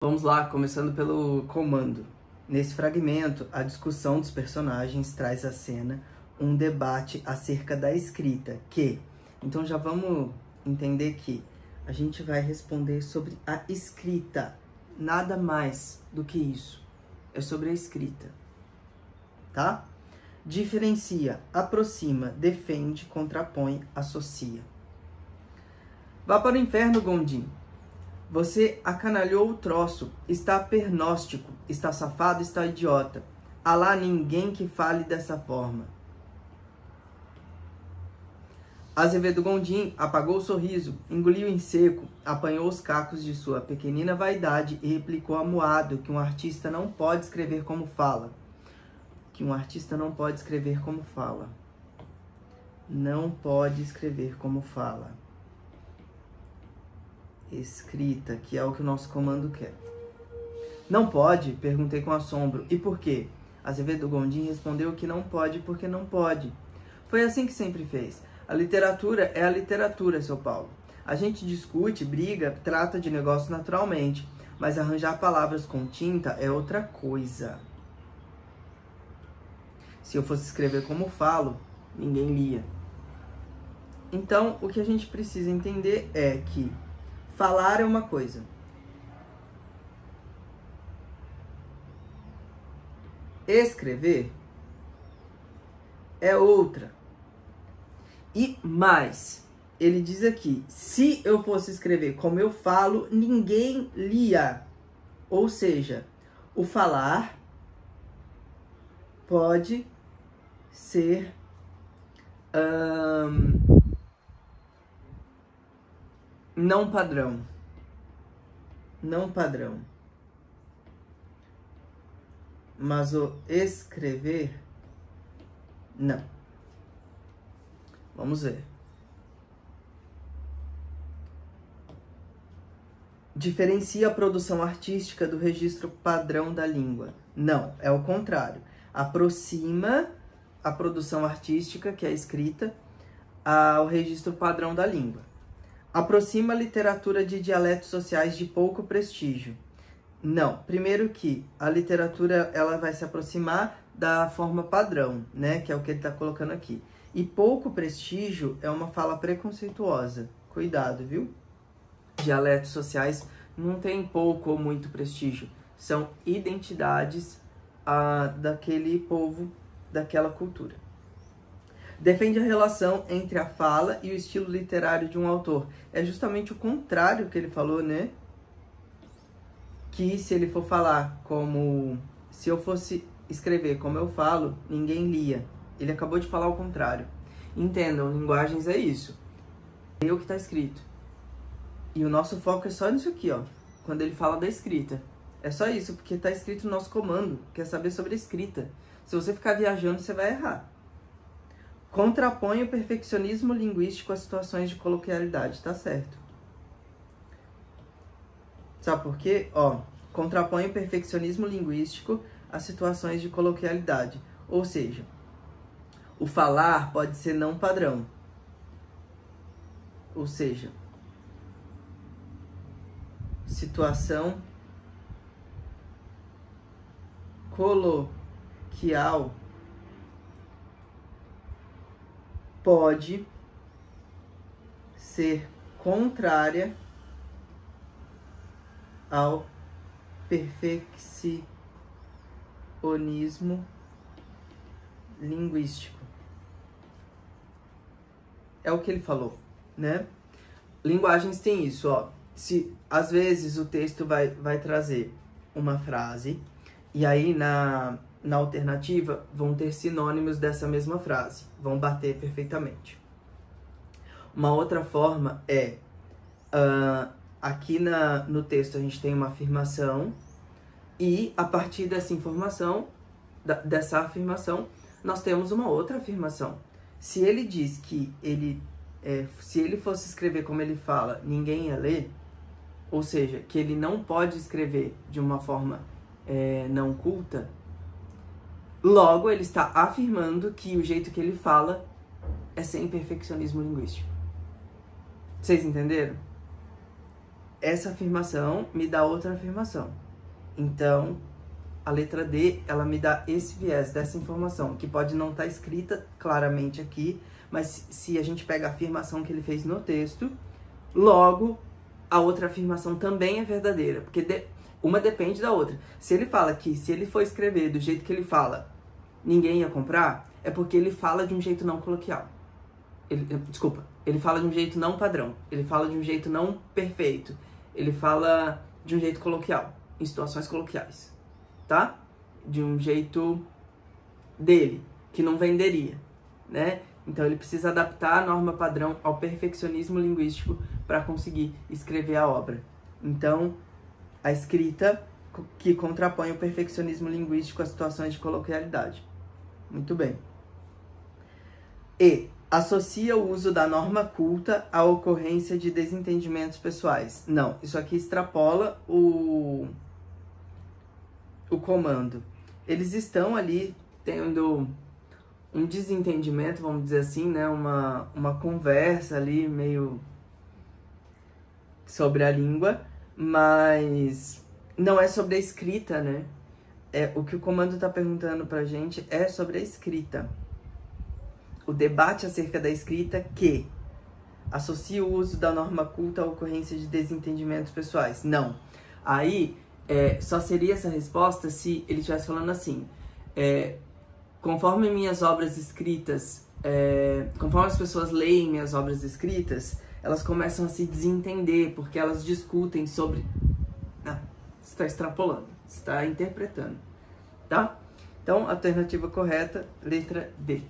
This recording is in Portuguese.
Vamos lá, começando pelo comando. Nesse fragmento, a discussão dos personagens traz à cena um debate acerca da escrita, então já vamos entender que a gente vai responder sobre a escrita, nada mais do que isso, é sobre a escrita, tá? Diferencia, aproxima, defende, contrapõe, associa. Vá para o inferno, Gondim. Você acanalhou o troço, está pernóstico, está safado, está idiota. Há lá ninguém que fale dessa forma. Azevedo Gondim apagou o sorriso, engoliu em seco, apanhou os cacos de sua pequenina vaidade e replicou amuado que um artista não pode escrever como fala. Não pode escrever como fala. Escrita, que é o que o nosso comando quer. Não pode? Perguntei com assombro. E por quê? Azevedo Gondim respondeu que não pode porque não pode. Foi assim que sempre fez. A literatura é a literatura, seu Paulo. A gente discute, briga, trata de negócio naturalmente, mas arranjar palavras com tinta é outra coisa. Se eu fosse escrever como falo, ninguém lia. Então, o que a gente precisa entender é que falar é uma coisa. Escrever é outra. E mais, ele diz aqui, se eu fosse escrever como eu falo, ninguém lia. Ou seja, o falar pode ser não padrão. Mas o escrever, não. Vamos ver. Diferencia a produção artística do registro padrão da língua. Não, é o contrário. Aproxima a produção artística, que é a escrita, ao registro padrão da língua. Aproxima a literatura de dialetos sociais de pouco prestígio. Não, primeiro que a literatura ela vai se aproximar da forma padrão, né? Que é o que ele está colocando aqui. E pouco prestígio é uma fala preconceituosa. Cuidado, viu? Dialetos sociais não tem pouco ou muito prestígio. São identidades daquele povo, daquela cultura. Defende a relação entre a fala e o estilo literário de um autor. É justamente o contrário que ele falou, né? Que se ele for falar como... Se eu fosse escrever como eu falo, ninguém lia. Ele acabou de falar o contrário. Entendam, linguagens é isso. É o que está escrito. E o nosso foco é só nisso aqui, ó. Quando ele fala da escrita. É só isso, porque está escrito no nosso comando. Quer saber sobre a escrita. Se você ficar viajando, você vai errar. Contrapõe o perfeccionismo linguístico às situações de coloquialidade. Tá certo. Sabe por quê? Ó, contrapõe o perfeccionismo linguístico às situações de coloquialidade. Ou seja, o falar pode ser não padrão. Ou seja, situação coloquial pode ser contrária ao perfeccionismo linguístico. É o que ele falou, né? Linguagens tem isso, ó. Se às vezes o texto vai trazer uma frase e aí na alternativa vão ter sinônimos dessa mesma frase, vão bater perfeitamente. Uma outra forma é aqui no texto a gente tem uma afirmação e a partir dessa informação, dessa afirmação, nós temos uma outra afirmação. Se ele diz que se ele fosse escrever como ele fala, ninguém ia ler, ou seja, que ele não pode escrever de uma forma não culta, logo ele está afirmando que o jeito que ele fala é sem perfeccionismo linguístico. Vocês entenderam? essa afirmação me dá outra afirmação. Então, a letra D, ela me dá esse viés dessa informação, que pode não estar escrita claramente aqui, mas se a gente pega a afirmação que ele fez no texto, logo a outra afirmação também é verdadeira, porque uma depende da outra. Se ele fala que se ele for escrever do jeito que ele fala, ninguém ia comprar, é porque ele fala de um jeito não coloquial. Ele fala de um jeito não padrão, ele fala de um jeito não perfeito, ele fala de um jeito coloquial, em situações coloquiais, tá? De um jeito dele, que não venderia, né? Então ele precisa adaptar a norma padrão ao perfeccionismo linguístico para conseguir escrever a obra. Então, a escrita que contrapõe o perfeccionismo linguístico às situações de coloquialidade. Muito bem. E associa o uso da norma culta à ocorrência de desentendimentos pessoais. Não, isso aqui extrapola o comando. Eles estão ali tendo um desentendimento, vamos dizer assim, né? Uma conversa ali meio sobre a língua, mas não é sobre a escrita, né? O que o comando está perguntando pra gente é sobre a escrita. O debate acerca da escrita que associa o uso da norma culta à ocorrência de desentendimentos pessoais. Não. Aí, só seria essa resposta se ele estivesse falando assim, conforme minhas obras escritas, conforme as pessoas leem minhas obras escritas, elas começam a se desentender, porque elas discutem sobre... você está extrapolando, você está interpretando, tá? Então, alternativa correta, letra D.